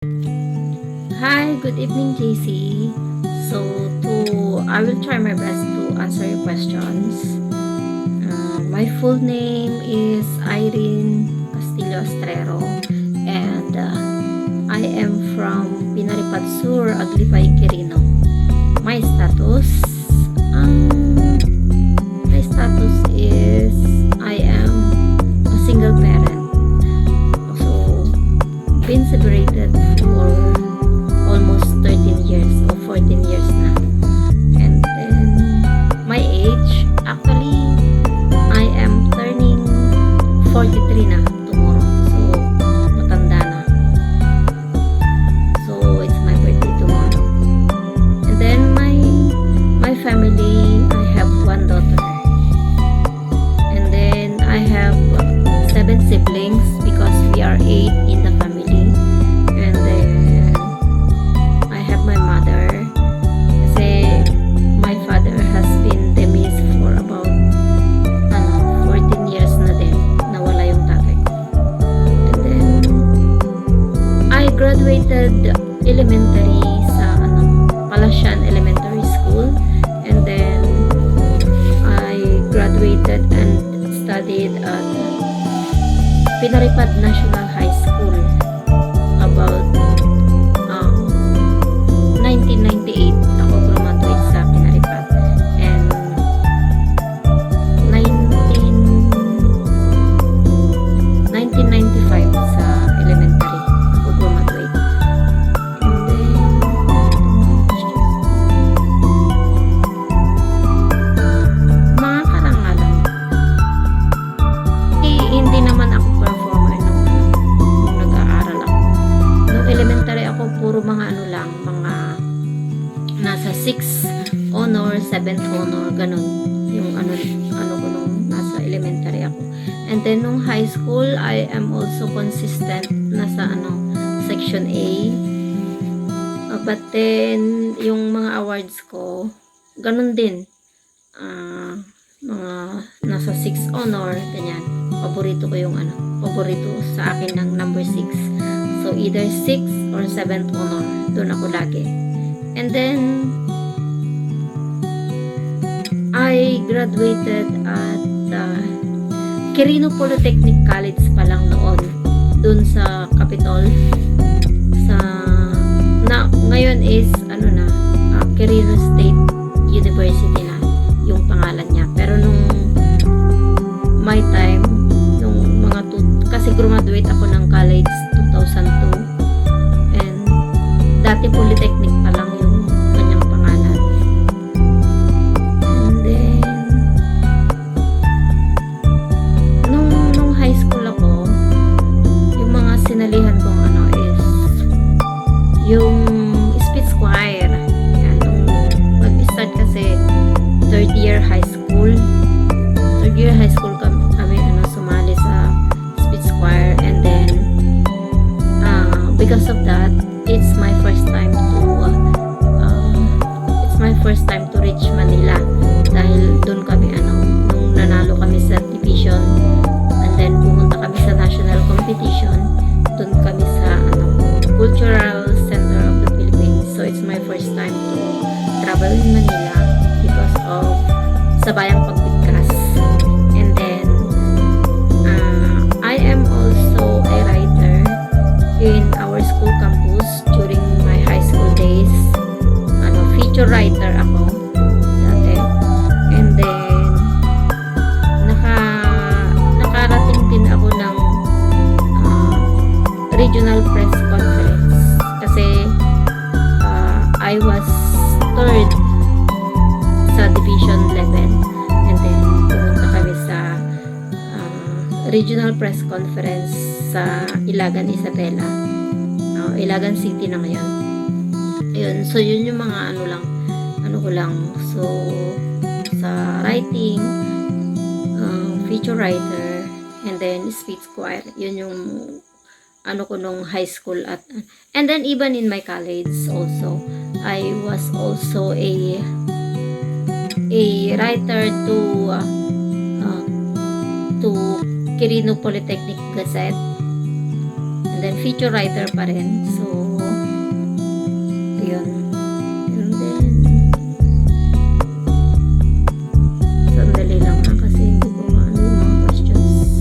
Hi, good evening, JC. I will try my best to answer your questions. My full name is Irene Castillo Estrero, and I am from Pinaripat Sur, Aglipay, Quirino. My status, um, my status is I am a single parent. So, been separated for almost 13 years or 14 years na. And then, my age, actually, I am turning 43 na tomorrow. So, matanda na. So, it's my birthday tomorrow. And then, my family, I have one daughter. And then, I have 7 siblings because we are 8 in the family. And then, I have my mother kasi my father has been demised for about 14 years na din, nawala yung tatay ko. And then I graduated elementary sa Palasyan Elementary School, and then I graduated and studied at Pinaripat National High School about 1998 ako graduate sa Pinaripat, and 1995 sa elementary ako graduate. And then mga karangalan, hindi naman ako performer nung nag-aaral ako. Nung elementary ako, puro mga mga nasa 6th honor, 7th honor, ganun. Yung ano ko nung nasa elementary ako. And then nung high school, I am also consistent nasa section A. But then, yung mga awards ko, ganun din. Mga nasa 6th honor, ganyan. Paborito ko yung paborito sa akin ng number 6. So, either 6th or 7th honor. Doon ako lagi. And then, I graduated at Quirino Polytechnic College pa lang noon. Doon sa Capitol. Ngayon is, Quirino State University na yung pangalan niya. Pero nung my time, kasi graduate ako ng college 2002. And dati Polytechnic pa lang yung kanyang pangalan. And then, nung high school ako, yung mga sinalihan kong is yung speech choir. Yan, nung mag-start kasi third year high school kami sumali sa speech choir, and then because of that, it's my first time to reach Manila, dahil doon kami nung nanalo kami sa division, and then pumunta kami sa national competition, doon kami sa Cultural Center of the Philippines. So it's my first time to travel in Manila because of Sabayang Pagbigkas. And then I am also a writer in our school campus during my high school days. Feature writer ako dati. And then nakarating din ako ng regional press conference kasi I was third sa division level, and then pumunta kami sa regional press conference sa Ilagan, Isabela, Ilagan City na ngayon. Ayun, so yun yung mga ko lang. So sa writing, feature writer, and then speech choir, yun yung ko nung high school. And then even in my college also, I was also a writer to Quirino Polytechnic Gazette, and then feature writer pa rin. So yun. And then, sandali lang ha, kasi hindi ko maano yung mga questions.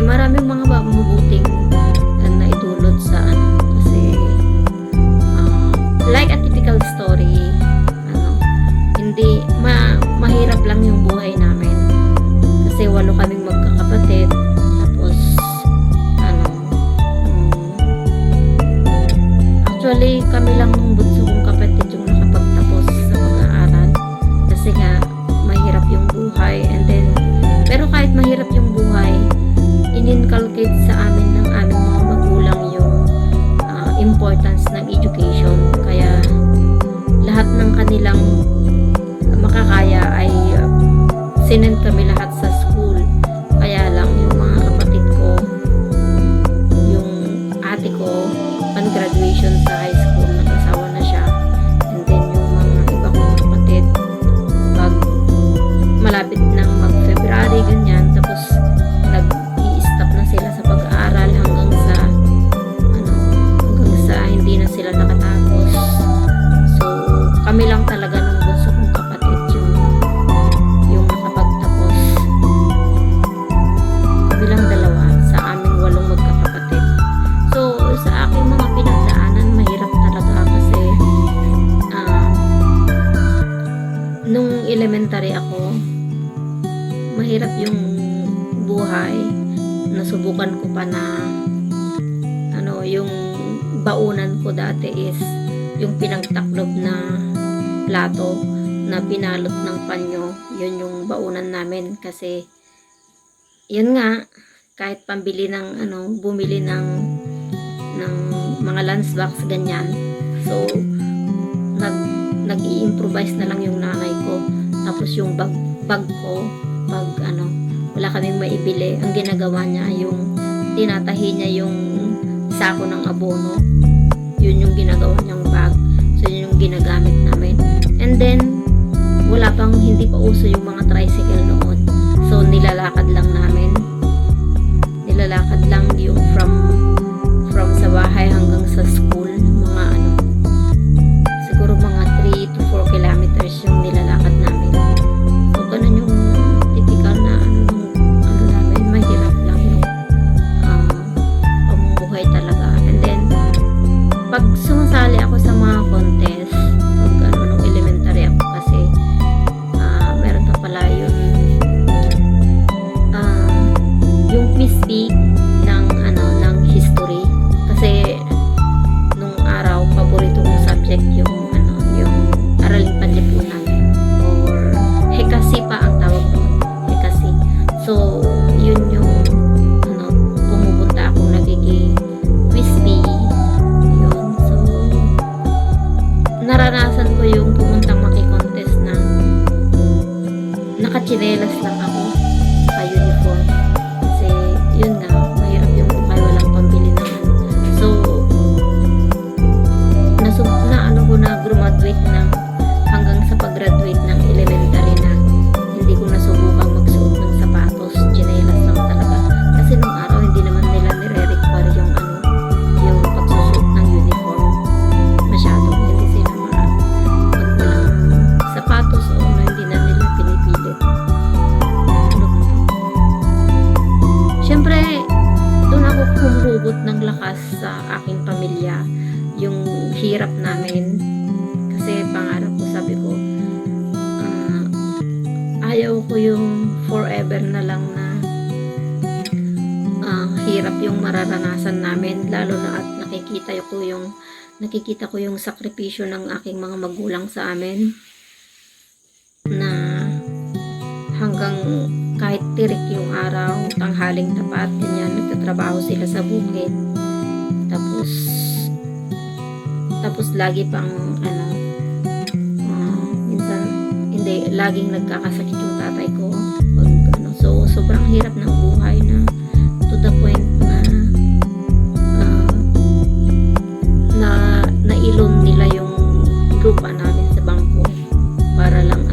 Maraming mga mabuting naidulot sa ano, kasi like a typical story, hindi mahirap lang yung buhay namin kasi 8 kaming magkakapatid, tapos actually kami lang ng bunso kong kapatid yung nakapagtapos sa pag-aaral kasi nga mahirap yung buhay. And then pero kahit mahirap yung buhay, in-inculcate sa amin ng aming mga magulang yung importance ng education. Kaya lahat ng kanilang makakaya ay sinend kami lahat sa school. Kaya lang yung mga kapatid ko, yung ate ko, pan-graduation sa high school, nag-asawa na siya. And then yung mga iba kong kapatid, pag malapit ng mag-February, ganyan, tapos nag-i-stop na sila sa pag-aaral hanggang sa hindi na sila nakatapos. So kami lang talaga ng bunso kong kapatid yung nakapagtapos. Kami lang dalawa sa aming 8 magkakapatid. So sa aking mga pinagdaanan, mahirap talaga kasi nung elementary ako, mahirap yung buhay. Nasubukan ko pa na yung baunan ko dati is yung pinagtaklob na plato na pinalot ng panyo. Yun yung baunan namin kasi yun nga, kahit pambili ng bumili ng mga lunchbox ganyan. So nag-i-improvise na lang yung nanay ko. Tapos yung bag ko, pag wala kaming maibili, ang ginagawa niya yung tinatahi niya yung sako ng abono. Yun yung ginagawa niyang bag. So yun yung ginagamit namin. And then hindi pa uso yung mga tricycle noon. So nilalakad lang namin. Nilalakad lang yung from sa bahay hanggang sa school, mga siguro mga 3 to 4 kilometers yung nilalakad namin. So ganun yung typical na namin, mahirap lang yung pamumuhay talaga. And then pag sumasali ako sa mga contest, pag nung elementary ako kasi meron pa pala yung quiz bee ng history, kasi nung araw paborito kong subject yung araling panlipunan, or hekasi pa ang tawag doon, hekasi. So yun yung pumupunta akong quiz bee yun. So naranasan ko yung pumuntang maki-contest na nakachinelas lang ako, naka-uniform, kasi yun nga, mahirap yung buhay, walang pambili naman. So graduate ng hanggang sa pag-graduate ng elementary na hindi ko nasubukang magsuot ng sapatos, chinelas lang talaga, kasi nung araw hindi naman nila nire-require yung pagsusuot ng uniform masyado, hindi sila pag walang sapatos o hindi na nila pinipilit. Syempre doon ako humubot ng lakas sa aking pamilya, yung hirap namin. Kasi pangarap ko, sabi ko, ayaw ko yung forever na lang na hirap yung mararanasan namin, lalo na at nakikita ko yung sakripisyo ng aking mga magulang sa amin, na hanggang kahit tirik yung araw, tanghaling tapat, ganyan, nagtatrabaho sila sa bukid, tapos lagi pang minsan hindi, laging nagkakasakit yung tatay ko pag so sobrang hirap ng buhay, na to the point na nailon nila yung lupa namin sa bangko para lang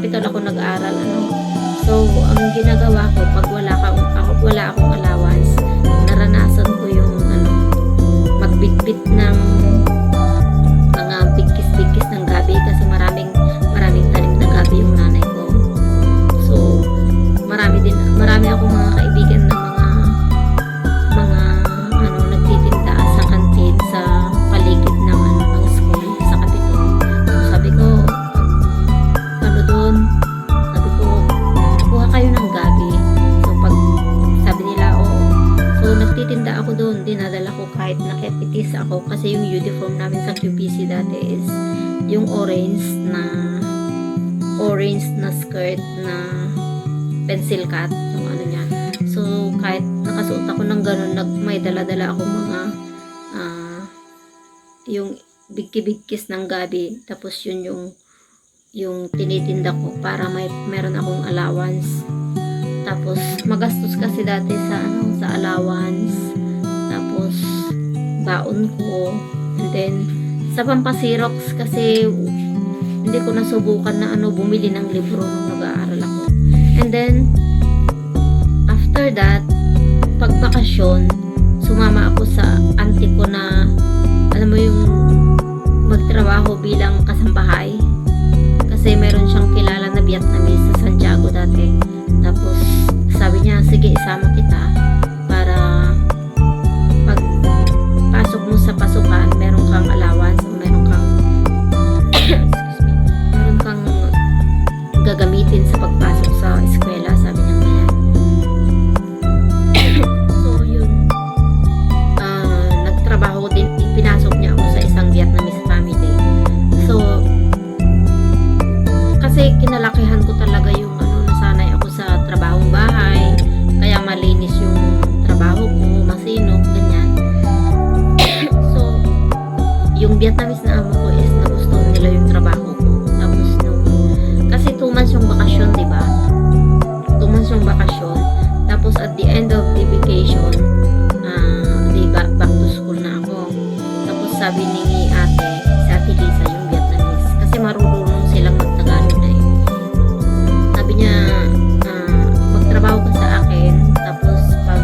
Capitol ako nag-aral, ano. So, ang ginagawa ko, pag wala akong allowance, naranasan ko yung, ano, magbitbit ng mga bigkis-bigkis ng gabi kasi maraming tanim na gabi yung nanay ko. So, marami akong mga kaibigan na mga ano, nagtitinda sa kantin sa paligid ng ano, ng school sa Capitol. So, sabi ko, ano doon, sabi ko, kuha kayo ng gabi. So, pag sabi nila, oo. So, nagtitinda ako doon, dinadala ko kahit nakipitis ako kasi yung uniform namin sa QPC dati is yung orange na skirt na pencil cut, yung ano niya. So, kahit nakasuot ako ng ganun, may dala-dala ako mga yung bigkis ng gabi, tapos yun yung tinitinda ko para meron akong allowance. Tapos magastos kasi dati sa allowance, tapos baon ko, and then sa pampasirox kasi hindi ko nasubukan na bumili ng libro nung nag-aaral ako. And then after that, pag bakasyon, sumama ako sa auntie ko na, alam mo yung magtrabaho bilang kasambahay. Kasi meron siyang kilala na Vietnamese sa Santiago dati. Tapos sabi niya, sige, isama kita para pag pasok mo sa pasukan, meron kang allowance o meron kang meron kang gagamitin sa pagpasok sa eskwela, sabi niya ganyan. So yun, nagtrabaho din, pinasok niya ako sa isang Vietnamese family. So kasi kinalakihan ko talaga yung nasanay ako sa trabahong bahay, kaya malinis yung trabaho ko, masinop, ganyan. So yung Vietnamese na amo ko is nagustuhan nila yung trabaho ko. Tapos kasi 2 months yung bakasyon, diba? 2 months yung bakasyon. Tapos at the end of the vacation, back to school na ako. Tapos sabi ni si Ate Lisa, yung Vietnamese, kasi marunong silang mag-Tagalog na yun. Sabi niya, magtrabaho ka sa akin, tapos pag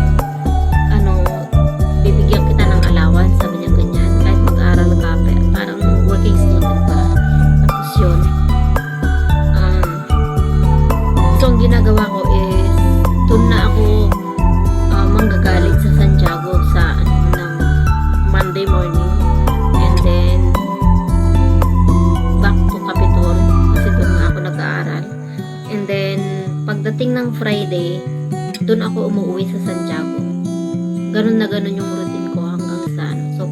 bibigyan kita ng allowance, sabi niya ganyan, kahit mag-aral ka, parang working student ka. Tapos yun, so ang ginagawa ko is, doon na ako manggagaling sa Santiago sa ng Monday morning, and then back to Capitol kasi doon nga ako nag-aaral. And then pagdating ng Friday, doon ako umuwi sa Santiago. Ganun na ganun yung routine ko hanggang sa So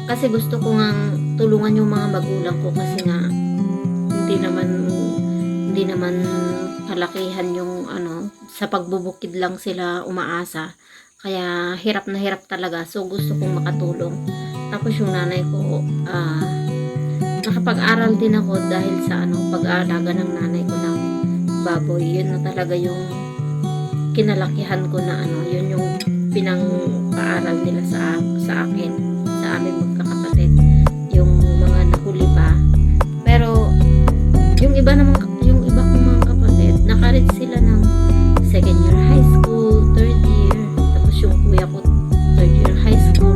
kasi gusto ko ngang tulungan yung mga magulang ko kasi nga hindi naman kalakihan yung sa pagbubukid lang sila umaasa. Kaya hirap na hirap talaga. So gusto kong makatulong. Tapos yung nanay ko, nakapag-aral din ako dahil sa pag-aalaga ng nanay ko ng baboy. Yun na talaga yung kinalakihan ko na yun yung pinang-paaral nila sa akin, sa aming magkakapatid. Yung mga nahuli pa. Pero yung iba kong mga kapatid, nakareach sila ng 2nd year high school, 3rd year, tapos yung kuya ko 3rd year high school,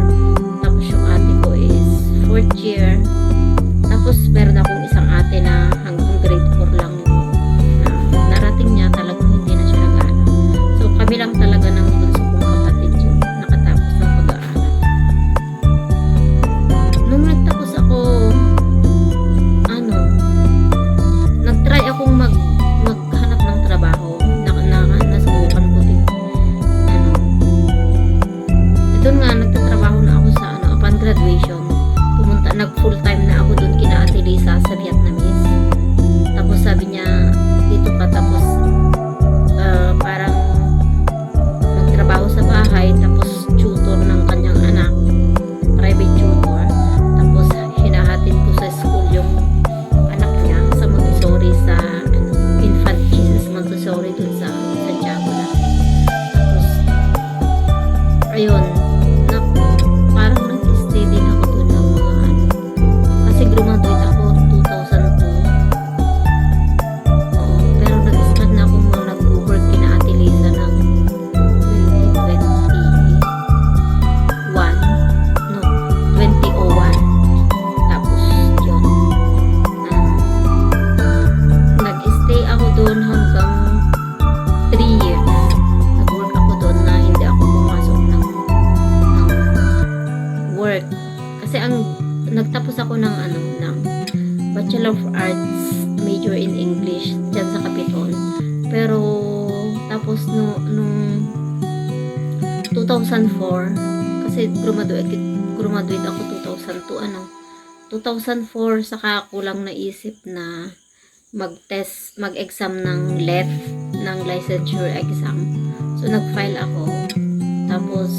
tapos yung ate ko is 4th year, tapos meron akong isang ate na hanggang grade 4 lang yung narating niya, talagang hindi na siya nag-aaral. So kami lang talaga ng bunso kong kapatid yung nakatapos ng pag-aaral. Nung nagtapos ako, nag-try nagpasa ko ng ng Bachelor of Arts major in English dyan sa Capitol. Pero tapos nung 2004 kasi graduate ako 2004 saka ako lang naisip na mag-exam ng LET, ng licensure exam. So nag-file ako. Tapos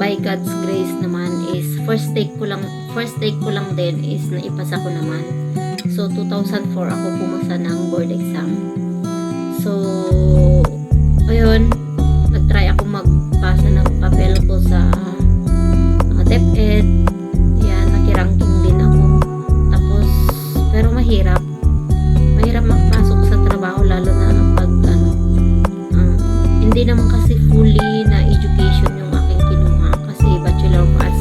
by God's grace naman is first take ko lang din is naipasa ko naman. So 2004 ako pumasa ng board exam. So ayun, nag-try ako magpasa ng papel ko sa DepEd. Yan, nakiranking din ako. Tapos pero mahirap makapasok sa trabaho, lalo na pag hindi naman kasi fully na education yung aking kinuha kasi Bachelor of Arts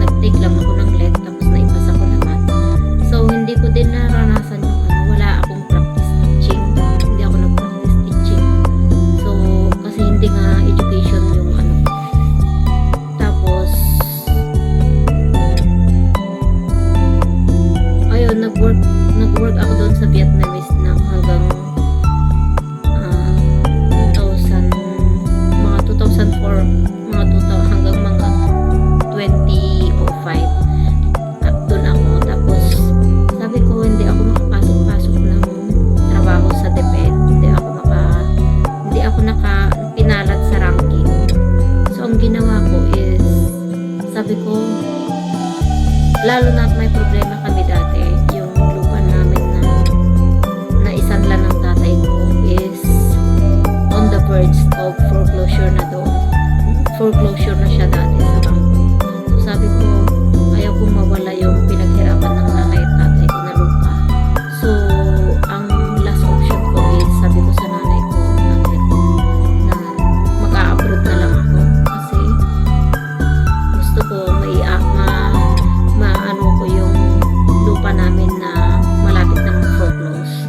nag-take lang ako ng LET tapos naipasa ko naman. So hindi ko din naranasan yung wala akong practice teaching, hindi ako nag-practice teaching. So kasi hindi nga education yung tapos ayun, nag-work ako doon sa Vietnamese ng hanggang 2004 hanggang mga 2005 at doon ako. Tapos sabi ko hindi ako makapasok ng trabaho sa DepEd, hindi ako pinalat sa ranking. So ang ginawa ko is sabi ko, lalo na may problema kami dati, yung lupa namin na isanla ng tatay ko is on the verge of foreclosure na doon. Foreclosure na siya dati sa bangko. So sabi ko, ayaw kong mawala yung pinaghirapan ng nanay at tatay ko na lupa. So ang last option ko is sabi ko sa nanay ko na mag-a-abroad na lang ako kasi gusto ko maano ko yung lupa namin na malapit ng foreclose.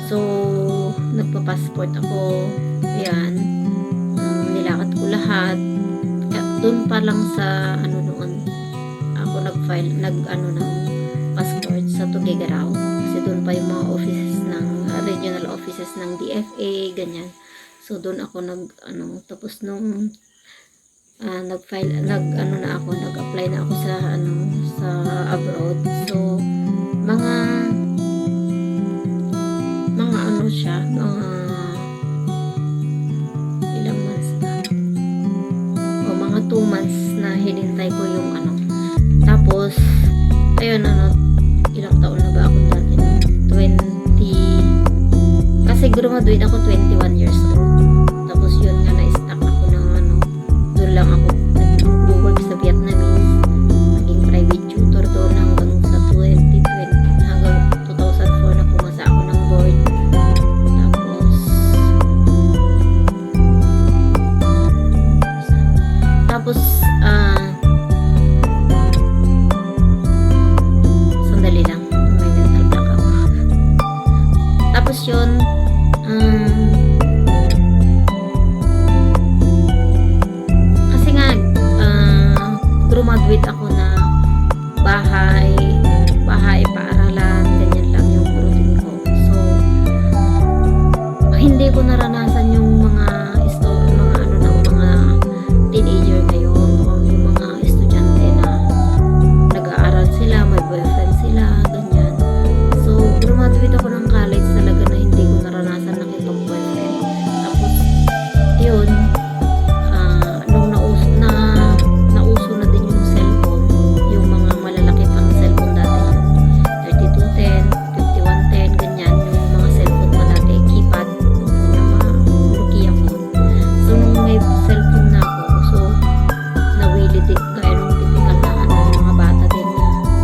So nagpa-passport ako. Ayan, nilakad ko lahat. Doon pa lang sa noon ako nag-file ng passport sa Tuguegarao kasi doon pa yung mga offices ng regional offices ng DFA ganyan. So doon ako tapos nung nag-file nag-apply na ako sa abroad. So mga ilang months na o mga 2 months na hinintay ko yung tapos ayun ilang taon na ba ako dati 20 kasi graduate ako 21 years old. Tapos yun nga na-stuck ako ng doon lang ako nag-work sa Vietnamese, naging private tutor doon hanggang sa 2020 hanggang 2004 na pumasa ako ng board. Tapos sandali lang, may mental block ako. Tapos yun kasi nga graduate ako na bahay, paaralan, ganyan lang yung routine ko. So hindi ko naranasan yung mga teenager ngayon o yung mga estudyante na nag-aaral sila, may boyfriend sila, ganyan. So graduate ako ng college talaga na hindi ko naranasan nakipag-boyfriend. Tapos yun, nung nauso na din yung cellphone, yung mga malalaki pang cellphone dati, yung 3210, 5110, ganyan, yung mga cellphone pa dati, keypad, yung mga Nokia phone. So nung may cellphone na ako, gaya nung typical na mga bata din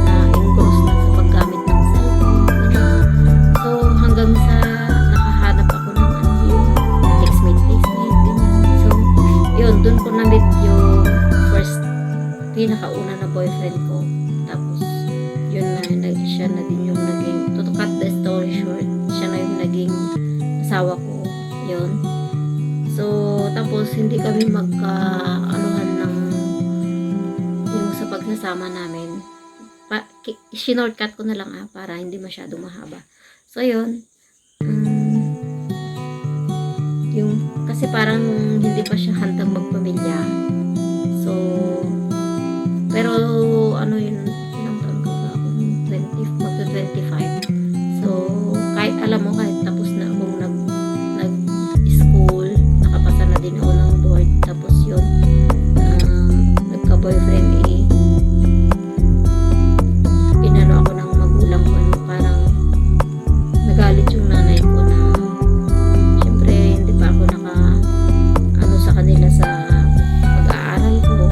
na engross na sa paggamit ng cellphone. So hanggang sa nakahanap ako ng yung textmate, ganyan. So yun, dun ko na-meet yung first pinakauna na boyfriend ko. Tapos yun siya na din yung naging, to cut the story short, siya na yung naging asawa ko. Yun. So tapos hindi kami magka-anuhan ng yung sa pagsasama namin, shortcut ko na lang para hindi masyadong mahaba. So, yun. Yung, kasi parang hindi pa siya handang magpamilya. So, pero ano yun, ilang taon ko ba ako? 20, magto-25. So, kahit alam mo, kahit tapos na akong nag-school, nakapasa na din ako ng board, tapos yun, nagka-boyfriend inano ako ng magulang ko, parang nagalit yung nanay ko na syempre hindi pa ako ano sa kanila sa pag-aaral ko.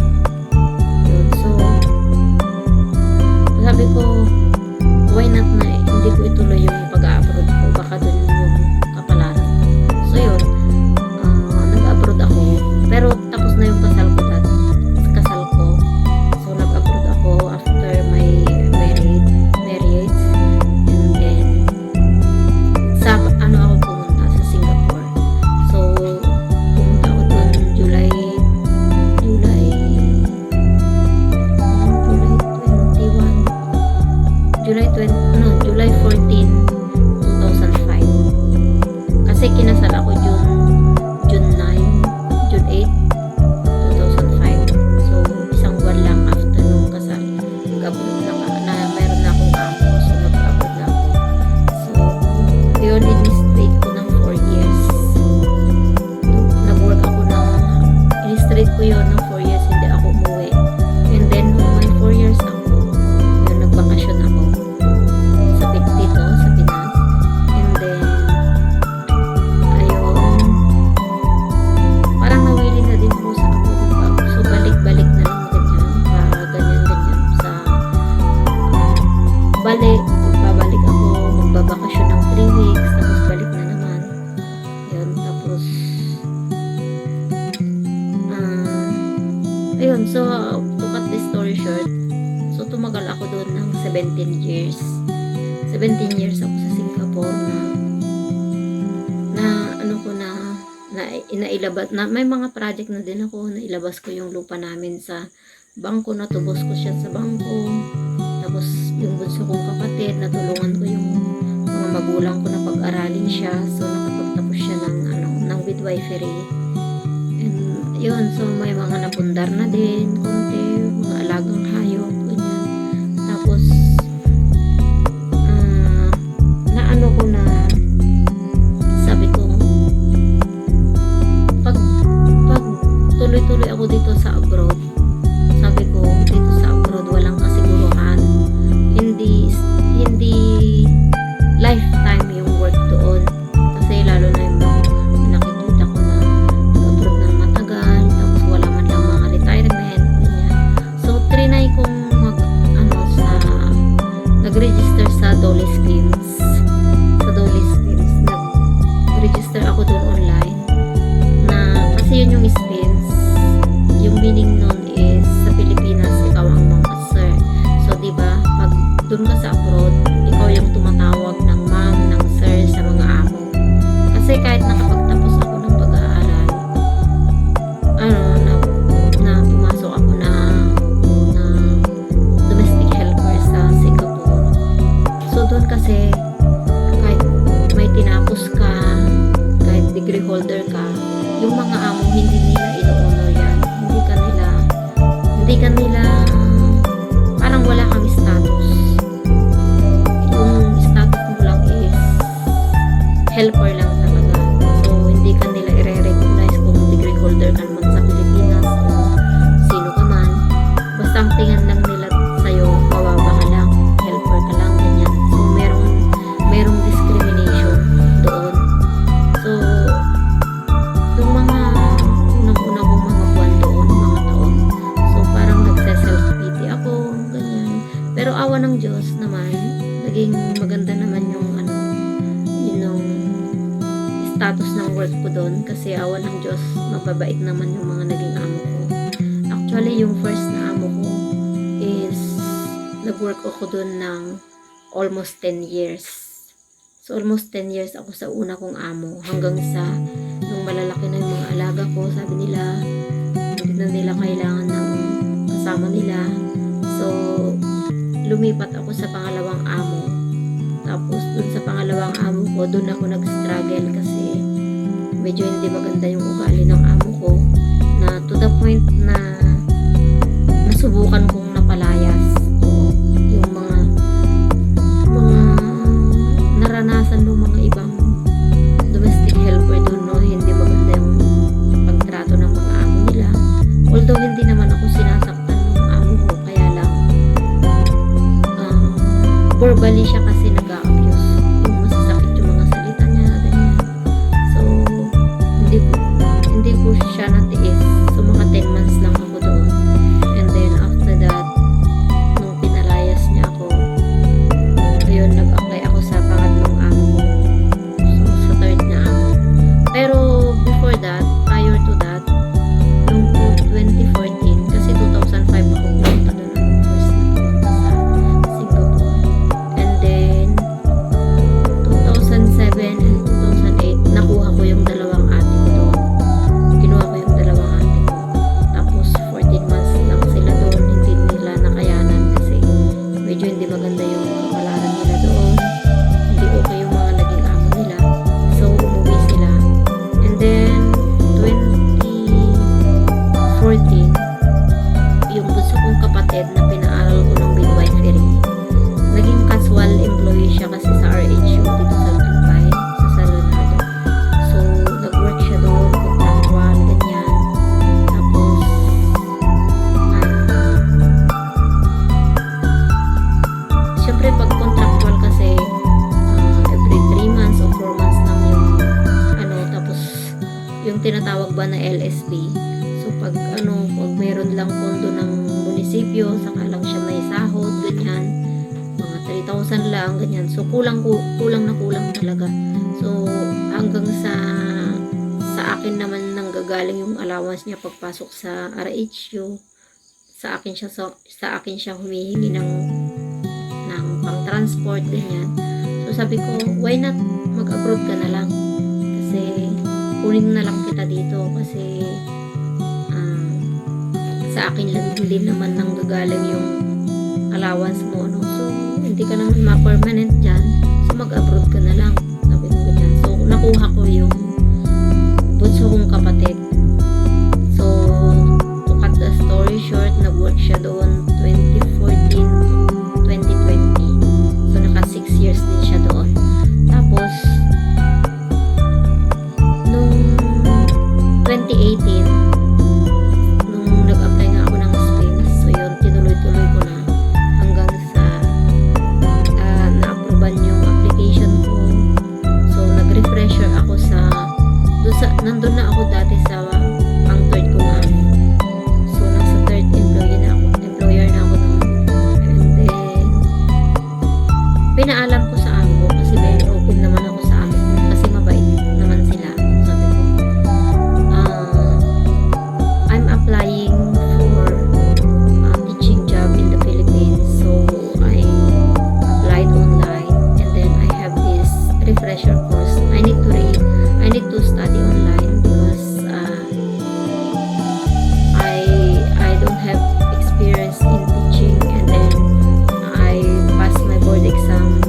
Yun, so sabi ko why not na hindi ko ituloy yung pag-a-abroad ko, baka dun yung kapalaran ko. So yun, nag-abroad ako, pero tapos na yung kasal ko. So nag-abroad ako after my marriage, and then sa ano ako pumunta sa Singapore. So pumunta ako dun July 14, 2005. Kasi kinasal ako June 8, 2005. So isang buwan lang after nung kasal, nag-abroad na meron na akong amo. So nag-abroad na ako. So yun, in-straight ko ng 4 years. Nag-work ako in-straight ko yun ng 4 years, hindi ako umuwi. And then nung may 4 years ako, yun, nagbakasyon ako dito sa Pinas. And then ayun, parang nawili na din po sa ako. So balik-balik na lang ganyan sa babalik ako, magbabakasyon ng 3 weeks, tapos balik na naman. Yun, tapos ayun, so to cut the story short, so tumagal ako doon ng 17 years. 17 years ako sa Singapore na ano ko inailabas na may mga project na din ako, na ilabas ko yung lupa namin sa bangko, natubos ko siya sa bangko. Tapos yung bunso kong kapatid, natulungan ko yung mga magulang ko na pag-aralin siya. So nakapagtapos siya ng midwifery. And yun, so may mga napundar na din konti, mga alagang hayop, ganyan. Tapos ano ko na sabi ko, pag tuloy-tuloy ako dito sa abroad, sabi ko dito sa abroad walang kasiguruhan, hindi lifetime yung work doon, kasi lalo na yung nakikita ko na abroad ng matagal, tapos wala man lang mga retirement, ganyan. So trinay kong nag-register sa Dole Schemes. Nag-register ako doon online kasi yun yung schemes, yung meaning nun is sa Pilipinas ikaw ang mga sir. So diba, pag doon ka sa abroad, ikaw yung tumatawag ng ma'am, ng sir sa mga amo. Kasi kahit nakapagtapos ako ng pag-aaral, na pumasok ako na domestic helper sa Singapore. So doon kasi kahit may tinapos ka, kahit degree holder ka, yung mga amo hindi nila ino-honor yan. Hindi ka nila parang wala kang status. Yung status mo lang is helper lang talaga. So hindi ka nila i-recognize kung degree holder ka naman sa Pilipinas o sino ka man. Basta ang tingnan lang nila sa'yo, mababa ka lang, helper ka lang, ganyan. So merong discrimination doon. So yung mga unang-una kong mga buwan doon, mga taon, so parang nagse-self-pity ako, ganyan. Pero awa ng Diyos naman, naging maganda naman yung status ng work ko doon, kasi awa ng Diyos, mababait naman yung mga naging amo ko. Actually, yung first na amo ko is nag-work ako doon ng almost 10 years. So almost 10 years ako sa una kong amo, hanggang sa nung malalaki na yung mga alaga ko, sabi nila hindi na nila kailangan ng kasama nila, So, lumipat ako sa pangalawang amo. Tapos, dun sa pangalawang amo ko, dun ako nag-struggle kasi medyo hindi maganda yung ugali ng amo ko, na to the point na nasubukan kong napalayas. O, yung mga naranasan ng mga ibang domestic helper dun, no, hindi maganda yung pagtrato ng mga amo nila. Although hindi naman ako sinasaktan ng amo ko, kaya lang verbally siya kasi nag-a-abuse. Yung masasakit yung mga salita niya, ganyan. So, hindi ko siya natiis. So, mga 10 months lang ako doon. And then, after that, nung pinalayas niya ako, ayun, nag-apply ako sa pangatlong amo ko. So, sa third na amo. Pero, before that, prior to that, nung 2014, kasi 2005 ako pumunta doon ako first na pumunta sa Singapore. And then, 2007 and 2008, nakuha ko yung dalawang ate ko doon. Kinuha ko yung dalawang ate ko. Tapos, 14 months lang sila doon. Hindi nila nakayanan kasi medyo hindi maganda yung kapalaran nila doon. Hindi okay yung mga naging amo nila. So, umuwi sila. And then, 2014, yung bunso kong kapatid na pinaaral ko ng midwifery, naging casual employee siya kasi sa RHU dito sa Tupay, sa San Leonardo. So, nag-work siya doon, contractual, ganyan. Tapos, syempre pag contractual kasi, every 3 months or 4 months lang yung, tapos, yung tinatawag ba na LSP. So, pag meron lang pondo ng munisipyo, saka lang siya may sahod, ganyan, mga 3,000 lang, ganyan. So, kulang na kulang talaga. So, hanggang sa akin naman nanggagaling yung allowance niya pagpasok sa RHU. Sa akin siya humihingi ng pang-transport, ganyan. So, sabi ko, why not mag-abroad ka na lang? Kasi, kunin na lang kita dito kasi sa akin lang hindi naman nanggagaling yung allowance mo, no? So, hindi ka naman ma-permanent dyan. So, mag-abroad ka na lang. Sabi ko ganyan. So, nakuha ko yung bunso kong kapatid. So, to cut the story short, nag-work siya doon 2014 to 2020. So, naka 6 years din siya doon. Tapos, nung 2018, nag-apply nga ako ng Spain. So, yun, tinuloy-tuloy ko na hanggang sa na-approvean yung application ko. So, nag-refresher ako nandun na ako dati sa pang third ko nga. So, nasa third employer na ako noon. And then, pinaalam ko sa amo ko kasi very open naman ako sa amo ko kasi mabait naman sila. Sabi ko, I'm applying for a teaching job in the Philippines. So, I applied online and then I have this refresher course. I need to study online because I don't have experience in teaching, and then I passed my board exam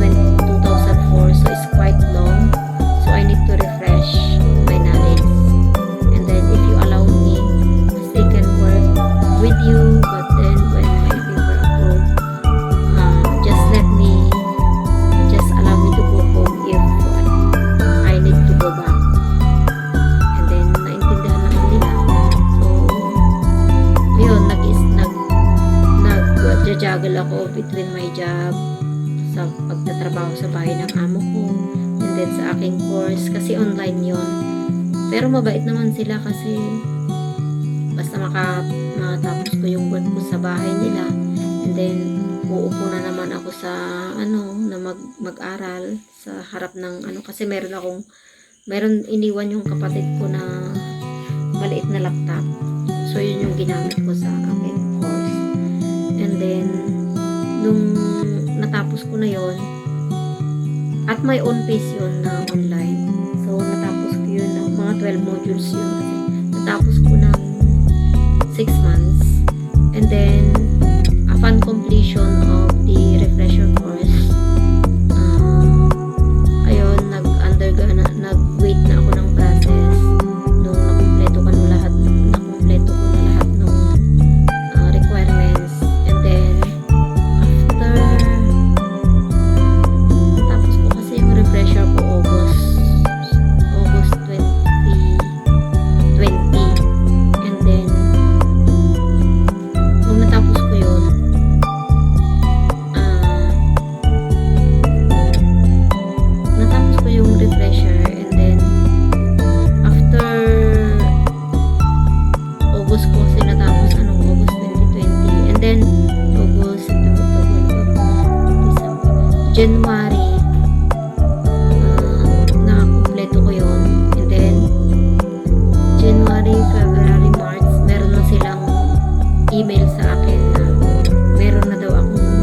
2004, so it's quite long. So, I need to refresh my knowledge. And then, if you allow me, I can work with you, but then when my paper approved, just allow me to go home if I need to go back. And then, naintindihan naman nila. So, yun, nag-juggle ako between my job, sa pagtatrabaho sa bahay ng amo ko, and then sa aking course, kasi online yun. Pero mabait naman sila kasi basta makatapos ko yung work ko sa bahay nila, and then uupo na naman ako sa na mag-aral sa harap ng kasi meron iniwan yung kapatid ko na maliit na laptop. So yun yung ginamit ko sa aking course. And then nung natapos ko na yon, at my own pace yun na online. So natapos ko yun ng mga 12 modules yun. Natapos ko ng 6 months. And then upon completion of the refresher course, ayun, nag-wait na ako ng process nung nakumpleto ko na lahat ng requirements. And then after tapos ko kasi yung refresher ko August 2020. And then nung natapos ko yun, natapos ko yung refresher. And then after August ko kasi natapos, August 2020. And then August, September, October, November, December, January, na-kompleto ko yun. And then January, February, March, meron na silang email sa akin na meron na daw akong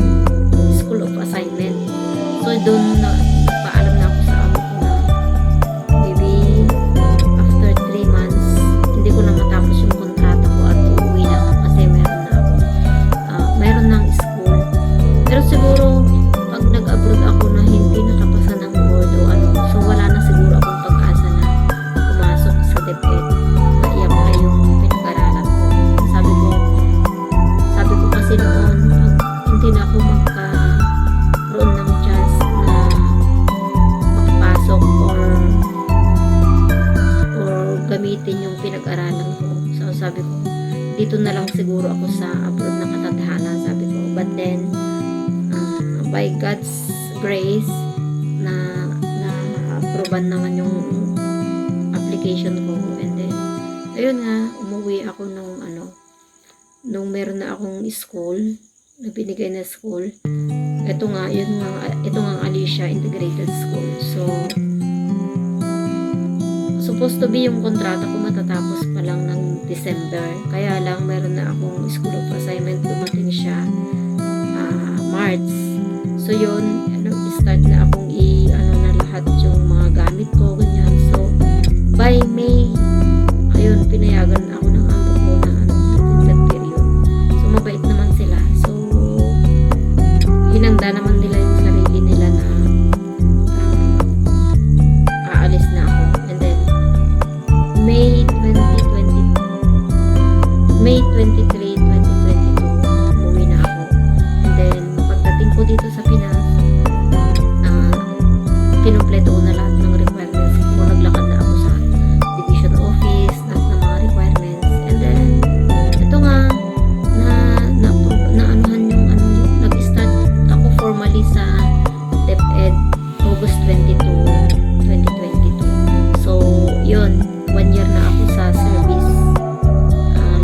school of assignment. So doon na nagpaalam na ako sa amo ko na maybe after 3 months hindi ko na matapos yung kontrata ko at uuwi na ako kasi meron ng school. Pero siguro pag nag-abroad ako na hindi nakapasa ng board o so wala na siguro akong pag-asa na pumasok sa DepEd na i-apply yung pinag-aralan ko. Sabi ko kasi noon, pag hindi na ako magkaroon ng chance na makapasok or gamitin yung pinag-aralan ko, so sabi ko dito na lang siguro ako sa abroad na katadhana, sabi ko. But then by God's grace na approvean naman yung application ko. And then ayun nga, umuwi ako nung meron na akong school na binigay na school. Ito nga ang Alicia Integrated School. So supposed to be yung kontrata ko matatapos pa lang ng December. Kaya lang meron na akong school of assignment, dumating siya March. So yun, start na akong na lahat yung mga gamit ko, ganyan. So by May, ayun, pinayagan na ako ng amo ko na within that period. So mabait naman sila. So hinanda naman nila yung sarili nila na aalis na ako. And then May 23, 2022, umuwi na ako. And then pagdating ko dito sa Pinas, kinumpleto ko na lahat ng requirements ko. Naglakad na ako sa division office, lahat ng mga requirements. And then ito nga nag-start ako formally sa DepEd August 22, 2022. So yun, 1 year na ako sa service.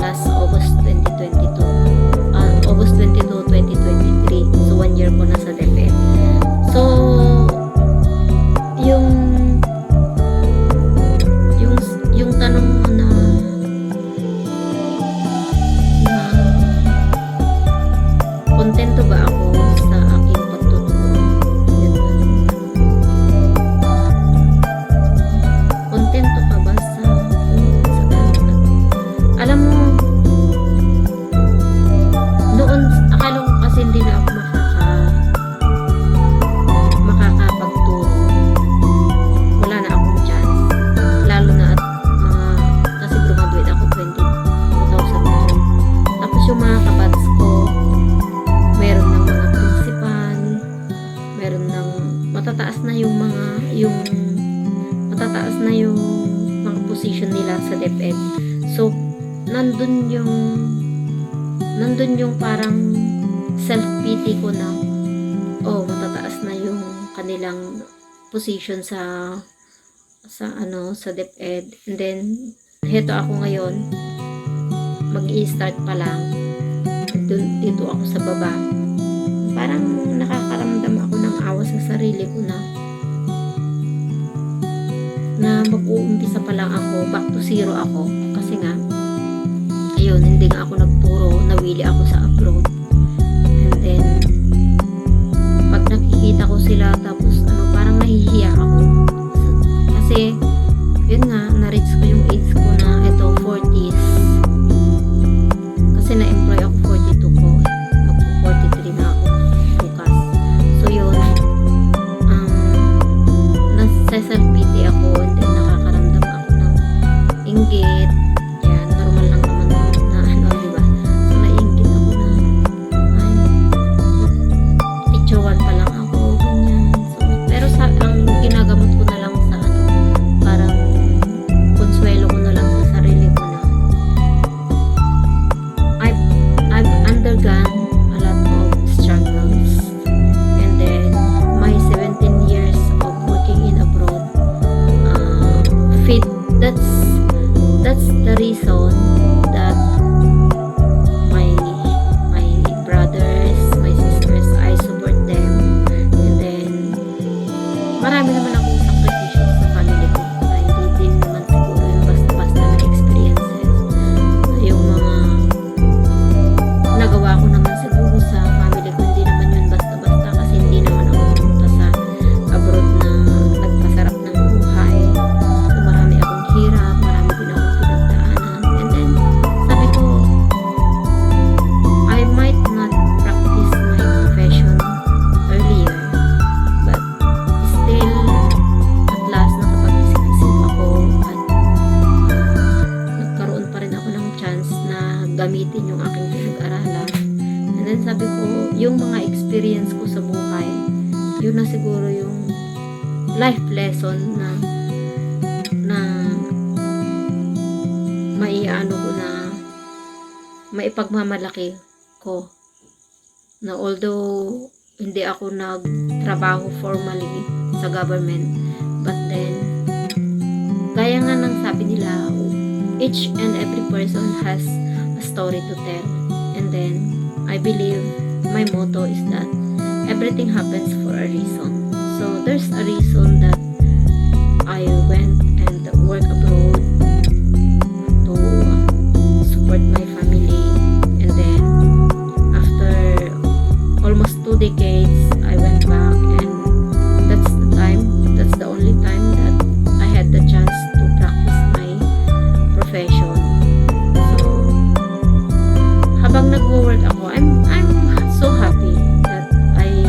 Last August 2022, August 22, 2023. So 1 year ko na sa DepEd. So yung tanong mo na kontento ba ako sa aking pagtuturo? Kontento ka ba sa ganun? Alam mo, noon akala ko kasi hindi na ako makakapagturo. Wala na akong chance. Lalo na at kasi graduate ako 2002. Tapos yung mga kabats ko, meron ng mga principal, meron ng matataas na yung mga position nila sa DepEd. So nandun yung parang self-pity ko na matataas na yung kanilang position sa DepEd. And then heto ako ngayon, mag-i-start pa lang, dito ako sa baba. Parang nakakaramdam ako ng awa sa sarili ko na mag-uumpisa pa lang ako, back to zero ako. Kasi nga ayun, hindi nga ako nagturo, nawili ako sa abroad. And then pag nakikita ko sila, tapos parang nahihiya ako kasi yun nga, na-reach ko yung age ko na ito, 40s. Kasi na-employ ako 42 ko. Magpo that's the reason that my my brothers, my sisters, I support them. And then marami naman akong sakripisyo sa family ko na hindi din naman siguro yung basta-basta na experiences. Yung mga nagawa ko naman siguro sa family ko, hindi naman yun basta-basta kasi hindi naman ako pumunta sa abroad na nagpasarap ng buhay. So marami akong hirap, marami din akong pinagdaanan. And then sabi ko, I might not practice my profession earlier, but still at last nakapag-isip-isip ako at nagkaroon pa rin ako ng chance na gamitin yung aking pinag-aralan. And then sabi ko, yung mga experience ko sa buhay, yun na siguro yung life lesson na maiano ko na maipagmamalaki ko na although hindi ako nagtrabaho formally sa government, but then gaya nga ng sabi nila, each and every person has a story to tell. And then I believe my motto is that everything happens for a reason. So there's a reason that I went and work abroad to support my family. And then after almost 2 decades, I went back, and that's the only time that I had the chance to practice my profession. So habang nagwo-work ako, I'm so happy that I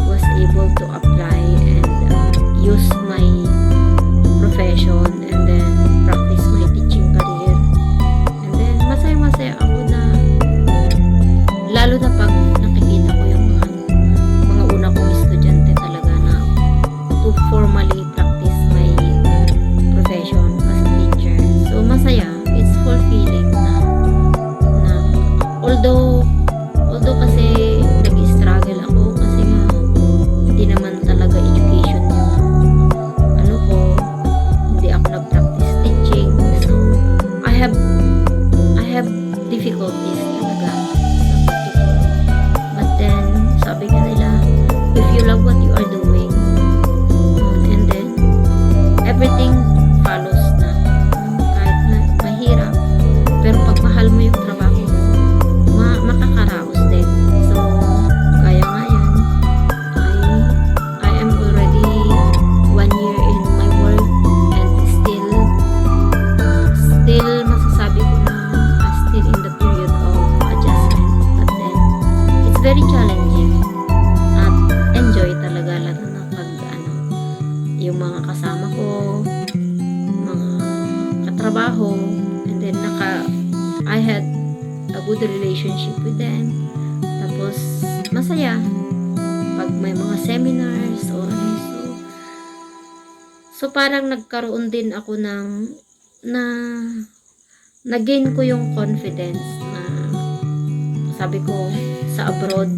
was able to apply and use my profession and then practice my teaching career. And then masaya-masaya ako na lalo na pag nakikita ko yung mga una kong estudyante talaga na to formally practice my profession as a teacher. So masaya, it's fulfilling na although kasi nag-struggle ako kasi nga hindi naman talaga education yung ano ko, hindi ako nag-practice teaching. So I have difficulties talaga sa pagtuturo. But then sabi nga nila, if you love what you are doing, and then everything follows na. Kahit na mahirap, pero pag mahal mo yung trabaho mo, makakaraos din. So kaya nga yan, I am already 1 year in my work, and still masasabi ko na still in the period of adjustment. But then it's very challenging at enjoy talaga, lalo na pag yung mga kasama ko, mga katrabaho, and then I had a good relationship with them. Tapos masaya pag may mga seminars o ano. So parang nagkaroon din ako na-gain ko yung confidence na sabi ko sa abroad,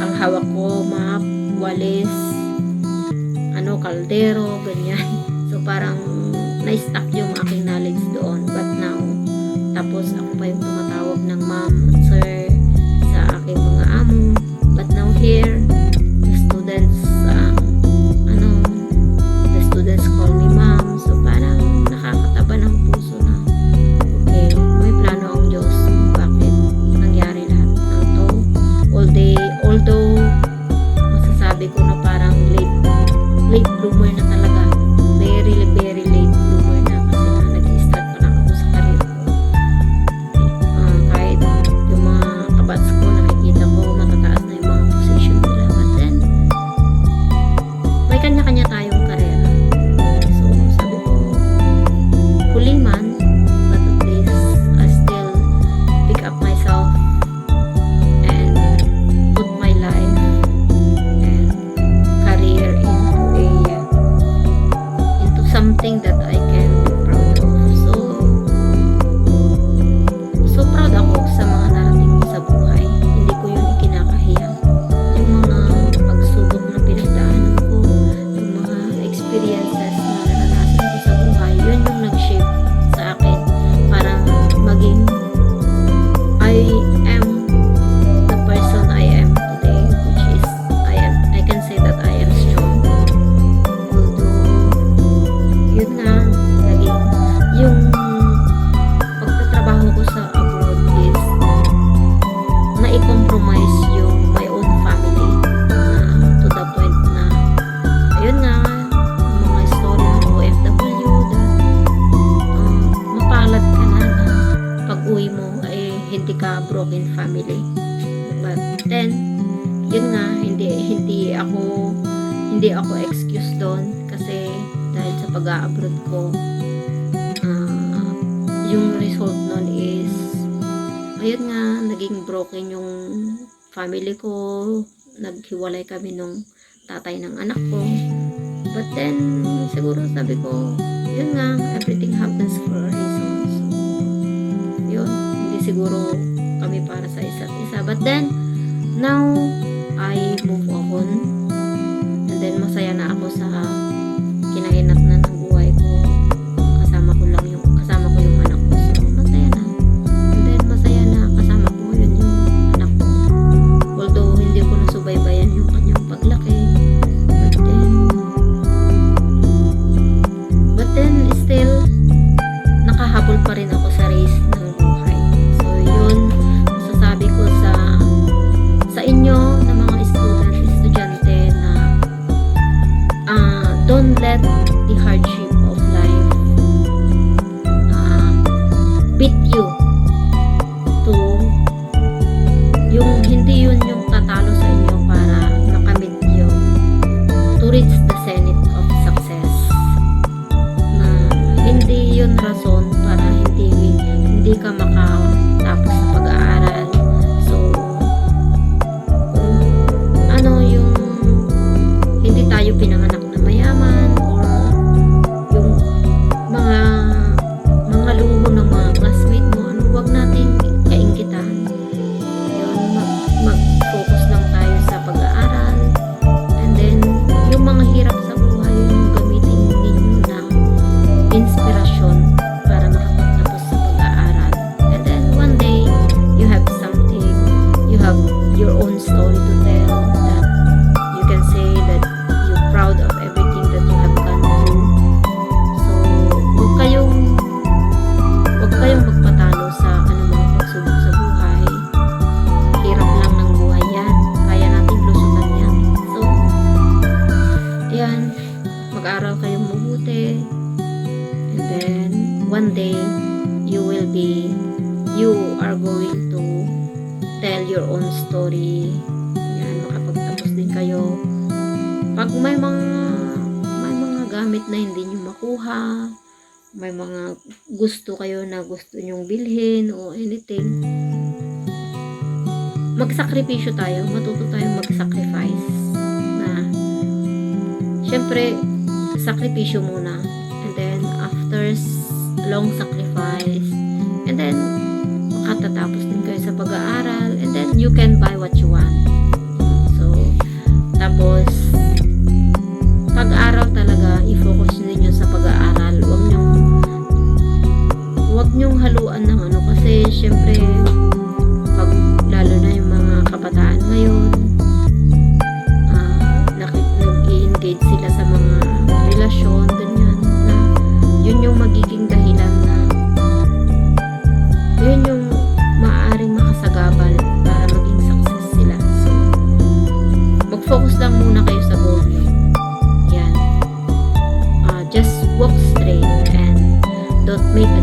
ang hawak ko map, walis, kaldero, ganyan. So parang na-stuck yung aking knowledge doon. But now, tapos ako pa yung tumatawag ng ma'am at sir sa aking mga amo. But now here, the students call me ma'am. So parang nakakataba ng puso na okay, may plano ang Diyos kung bakit nangyari lahat ng to. Although masasabi ko na parang late bloomer na talaga. Very, very late bloomer na kasi na nag-start pa lang ako sa career ko. sa broken family. But then, yun nga, hindi ako excuse doon kasi dahil sa pag-a-abroad ko, yung result nun is ayun nga, naging broken yung family ko, naghiwalay kami nung tatay ng anak ko. But then, siguro sabi ko, yun nga, everything happens for a reason. So, yun, hindi siguro kami para sa isa't isa. But then, now, I move on. And then, masaya na ako sa kinahinatnan ng buhay ko. Kasama ko yung anak ko. So, masaya na. And then, masaya na kasama ko ngayon yung anak ko. Although, hindi ko nasubaybayan yung kanyang paglaki. But then, still, nakahabol pa rin ako sa race ng buhay. So, yun, masasabi ko sa inyo na mga estudyante na don't let the hardship of life beat you to hindi yun yung tatalo sa inyo para makamit yung to reach the zenith of success, na hindi yun rason para hindi ka makatapos sa pag-aaral. So yung hindi tayo pinanganak na mayaman, or yung mga luho ng mga classmate mo, wag nating kainggitan. Yun, mag-focus lang tayo sa pag-aaral, and then yung mga hirap sa buhay, yung gamitin ninyo na inspirasyon para makapagtapos sa pag-aaral. And then one day, you have your own story to tell, that you can say that you're proud of everything that you have gone through. So, huwag kayong magpatalo sa anumang pagsubok sa buhay. Hirap lang ng buhay yan. Kaya nating lusutan yan. So, yan. Mag-aral kayong mabuti. And then, one day, you are going to tell your own story. Yan, makapagtapos din kayo. Pag may mga gamit na hindi nyo makuha, may mga gusto kayo na gusto nyong bilhin o anything, magsakripisyo tayo, matuto tayong mag-sacrifice. Na syempre, sakripisyo muna, and then after long sacrifice, and then makatatapos din kayo sa pag-aaral, and then you can buy what you want. So, tapos pag-aaral talaga, i-focus ninyo sa pag-aaral. Huwag nyong haluan ng kasi syempre pag lalo na yung mga kabataan ngayon, nag-i-engage sila sa mga relasyon, ganyan, na yun yung magiging dahilan na yun yung maaaring makasagabal para maging success sila. So, mag-focus lang muna kayo sa goal nyo. Yan. Just walk straight and don't make a